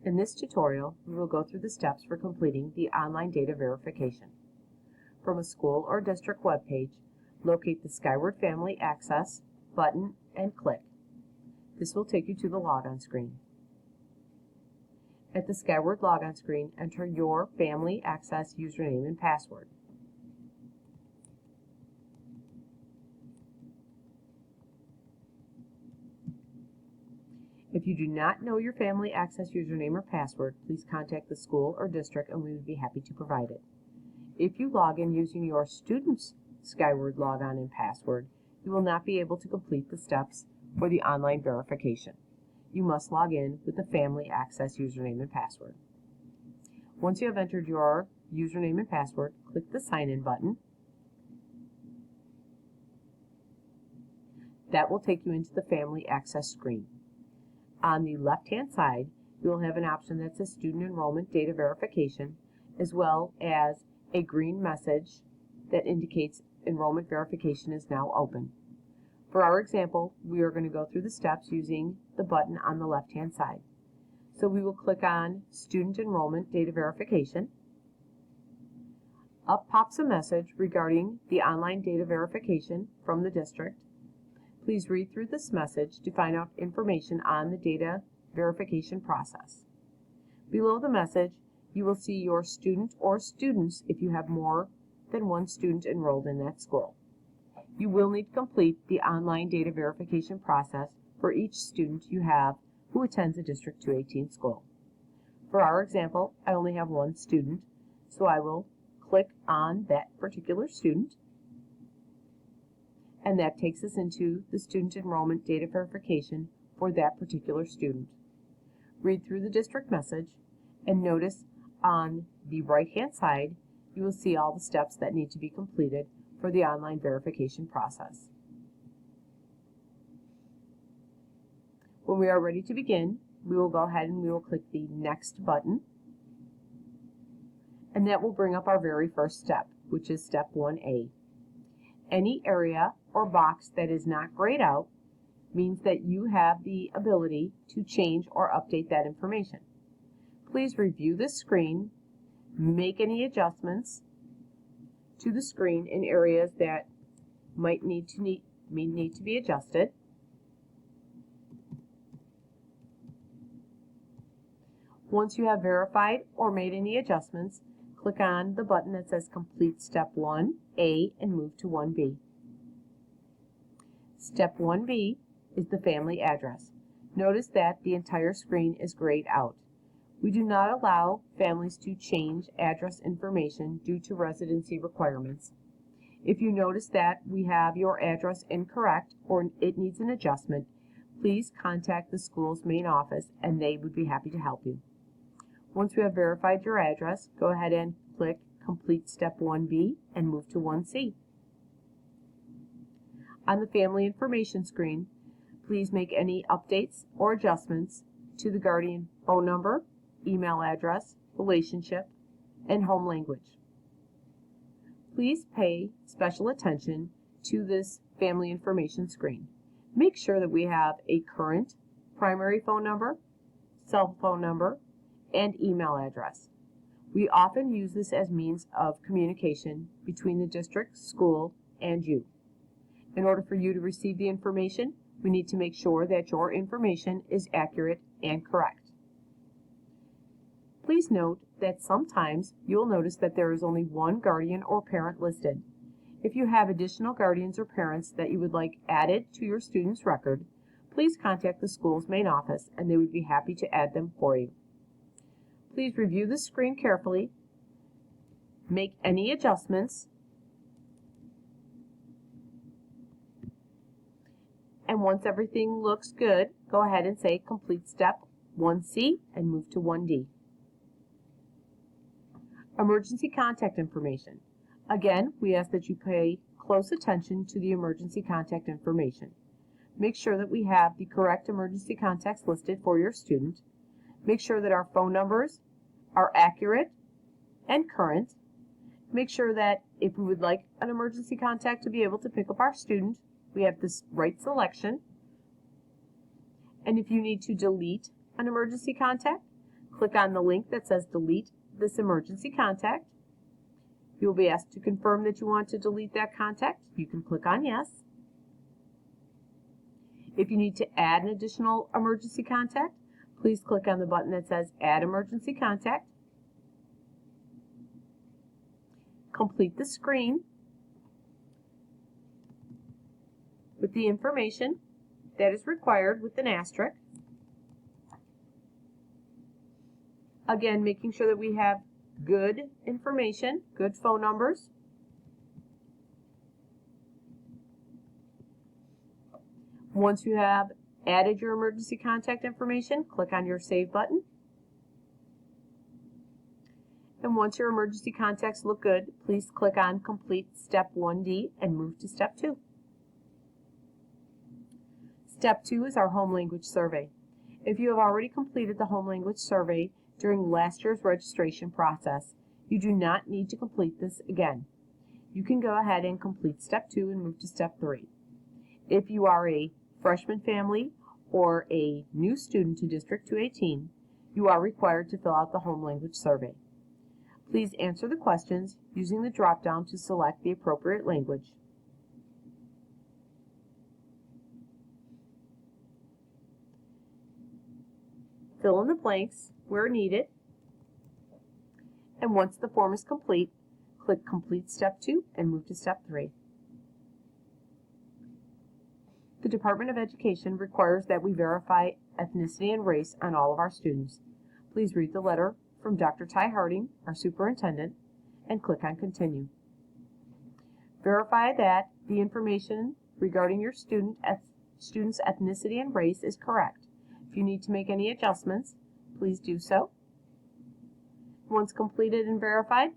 In this tutorial, we will go through the steps for completing the online data verification. From a school or district webpage, locate the Skyward Family Access button and click. This will take you to the logon screen. At the Skyward logon screen, enter your Family Access username and password. If you do not know your Family Access username or password, please contact the school or district and we would be happy to provide it. If you log in using your student's Skyward logon and password, you will not be able to complete the steps for the online verification. You must log in with the Family Access username and password. Once you have entered your username and password, click the Sign In button. That will take you into the Family Access screen. On the left-hand side, you will have an option that says Student Enrollment Data Verification, as well as a green message that indicates enrollment verification is now open. For our example, we are going to go through the steps using the button on the left-hand side. So we will click on Student Enrollment Data Verification. Up pops a message regarding the online data verification from the district. Please read through this message to find out information on the data verification process. Below the message, you will see your student or students if you have more than one student enrolled in that school. You will need to complete the online data verification process for each student you have who attends a District 218 school. For our example, I only have one student, so I will click on that particular student. And that takes us into the student enrollment data verification for that particular student. Read through the district message and notice on the right-hand side you will see all the steps that need to be completed for the online verification process. When we are ready to begin, we will go ahead and we will click the Next button, and that will bring up our very first step, which is Step 1A. Any area or box that is not grayed out means that you have the ability to change or update that information. Please review the screen, make any adjustments to the screen in areas that might need to be adjusted. Once you have verified or made any adjustments, click on the button that says Complete Step 1A and move to 1B. Step 1B is the family address. Notice that the entire screen is grayed out. We do not allow families to change address information due to residency requirements. If you notice that we have your address incorrect or it needs an adjustment, please contact the school's main office and they would be happy to help you. Once you have verified your address, go ahead and click Complete Step 1B and move to 1C. On the Family Information screen, please make any updates or adjustments to the guardian phone number, email address, relationship, and home language. Please pay special attention to this Family Information screen. Make sure that we have a current primary phone number, cell phone number, and email address. We often use this as means of communication between the district, school, and you. In order for you to receive the information, we need to make sure that your information is accurate and correct. Please note that sometimes you'll notice that there is only one guardian or parent listed. If you have additional guardians or parents that you would like added to your student's record, please contact the school's main office and they would be happy to add them for you. Please review the screen carefully, make any adjustments, and once everything looks good, go ahead and say Complete Step 1C and move to 1D. Emergency contact information. Again, we ask that you pay close attention to the emergency contact information. Make sure that we have the correct emergency contacts listed for your student. Make sure that our phone numbers are accurate and current. Make sure that if we would like an emergency contact to be able to pick up our student, we have this right selection. And if you need to delete an emergency contact, Click on the link that says delete this emergency contact. You will be asked to confirm that you want to delete that contact. You can click on yes. If you need to add an additional emergency contact, please click on the button that says add emergency contact. Complete the screen with the information that is required with an asterisk. Again, making sure that we have good information, good phone numbers. Once you have added your emergency contact information, click on your Save button. And once your emergency contacts look good, please click on Complete Step 1D and move to Step 2. Step 2 is our home language survey. If you have already completed the home language survey during last year's registration process, you do not need to complete this again. You can go ahead and complete Step 2 and move to Step 3. If you are a freshman family or a new student to District 218, you are required to fill out the home language survey. Please answer the questions using the drop-down to select the appropriate language. Fill in the blanks where needed. And once the form is complete, click Complete Step 2 and move to Step 3. The Department of Education requires that we verify ethnicity and race on all of our students. Please read the letter from Dr. Ty Harding, our superintendent, and click on Continue. Verify that the information regarding your student's ethnicity and race is correct. If you need to make any adjustments, please do so. Once completed and verified,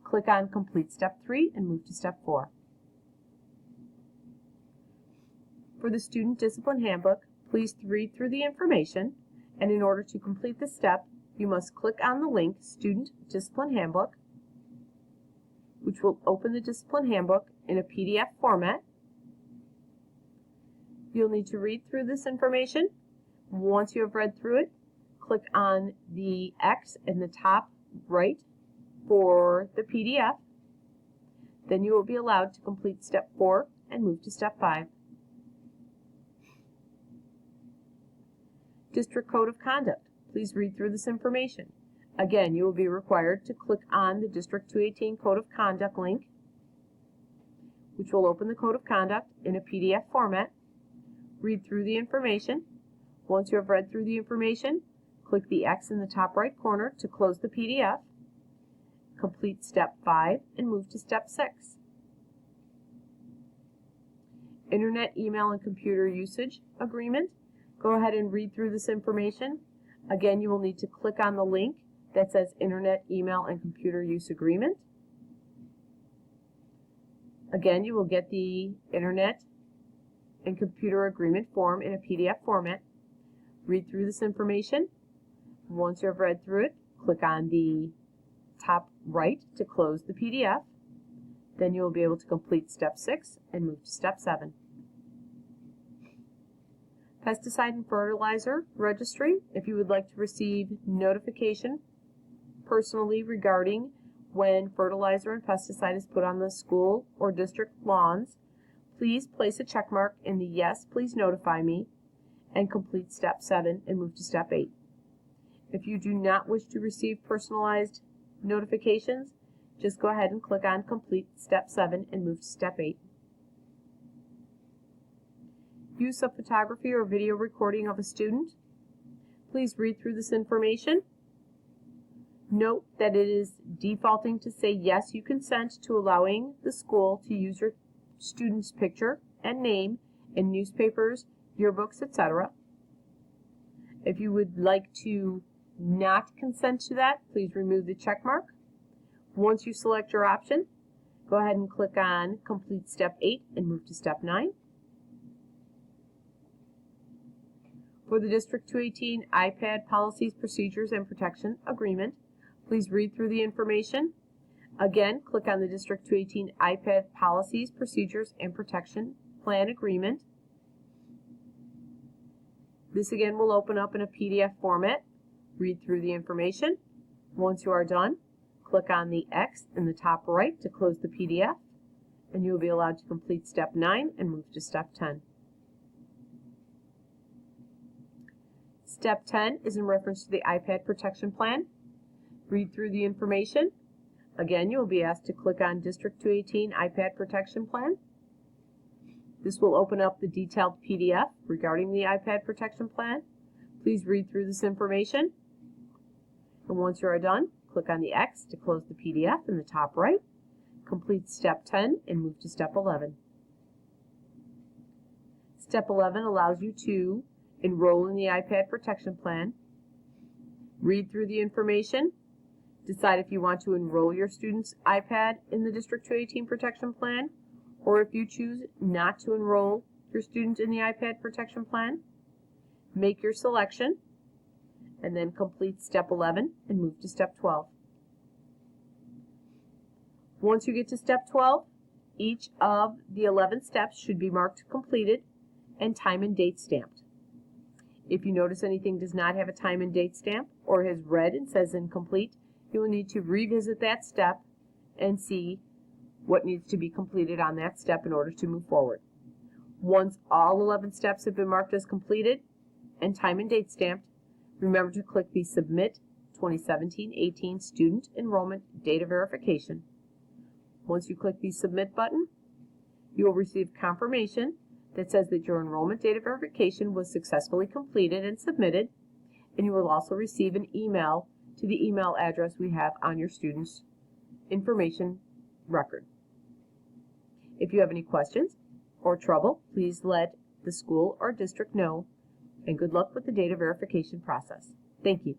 click on Complete Step 3 and move to Step 4. For the Student Discipline Handbook, please read through the information, and in order to complete this step, you must click on the link Student Discipline Handbook, which will open the Discipline Handbook in a PDF format. You'll need to read through this information. Once you have read through it, click on the X in the top right for the PDF. Then you will be allowed to complete Step 4 and move to Step 5. District Code of Conduct. Please read through this information. Again, you will be required to click on the District 218 Code of Conduct link, which will open the Code of Conduct in a PDF format. Read through the information. Once you have read through the information, click the X in the top right corner to close the PDF. Complete Step 5 and move to Step 6. Internet, Email, and Computer Usage Agreement. Go ahead and read through this information. Again, you will need to click on the link that says Internet, Email, and Computer Use Agreement. Again, you will get the Internet and Computer Agreement form in a PDF format. Read through this information. Once you have read through it, click on the top right to close the PDF. Then you will be able to complete Step 6 and move to Step 7. Pesticide and Fertilizer Registry. If you would like to receive notification personally regarding when fertilizer and pesticide is put on the school or district lawns, please place a check mark in the Yes, Please Notify Me and complete Step 7 and move to Step 8. If you do not wish to receive personalized notifications, just go ahead and click on Complete Step 7 and move to Step 8. Use of photography or video recording of a student. Please read through this information. Note that it is defaulting to say yes, you consent to allowing the school to use your student's picture and name in newspapers, yearbooks, etc. If you would like to not consent to that, please remove the check mark. Once you select your option, go ahead and click on Complete Step 8 and move to Step 9. For the District 218 iPad Policies, Procedures, and Protection Agreement, please read through the information. Again, click on the District 218 iPad Policies, Procedures, and Protection Plan Agreement. This again will open up in a PDF format. Read through the information. Once you are done, click on the X in the top right to close the PDF, and you will be allowed to complete Step 9 and move to Step 10. Step 10 is in reference to the iPad Protection Plan. Read through the information. Again, you will be asked to click on District 218 iPad Protection Plan. This will open up the detailed PDF regarding the iPad Protection Plan. Please read through this information. And once you are done, click on the X to close the PDF in the top right. Complete Step 10 and move to Step 11. Step 11 allows you to enroll in the iPad Protection Plan. Read through the information. Decide if you want to enroll your student's iPad in the District 218 Protection Plan, or if you choose not to enroll your student in the iPad Protection Plan. Make your selection, and then complete Step 11 and move to Step 12. Once you get to Step 12, each of the 11 steps should be marked completed and time and date stamped. If you notice anything does not have a time and date stamp or has red and says incomplete, you will need to revisit that step and see what needs to be completed on that step in order to move forward. Once all 11 steps have been marked as completed and time and date stamped, remember to click the Submit 2017-18 Student Enrollment Data Verification. Once you click the Submit button, you will receive confirmation that says that your enrollment data verification was successfully completed and submitted, and you will also receive an email to the email address we have on your student's information record. If you have any questions or trouble, please let the school or district know, and good luck with the data verification process. Thank you.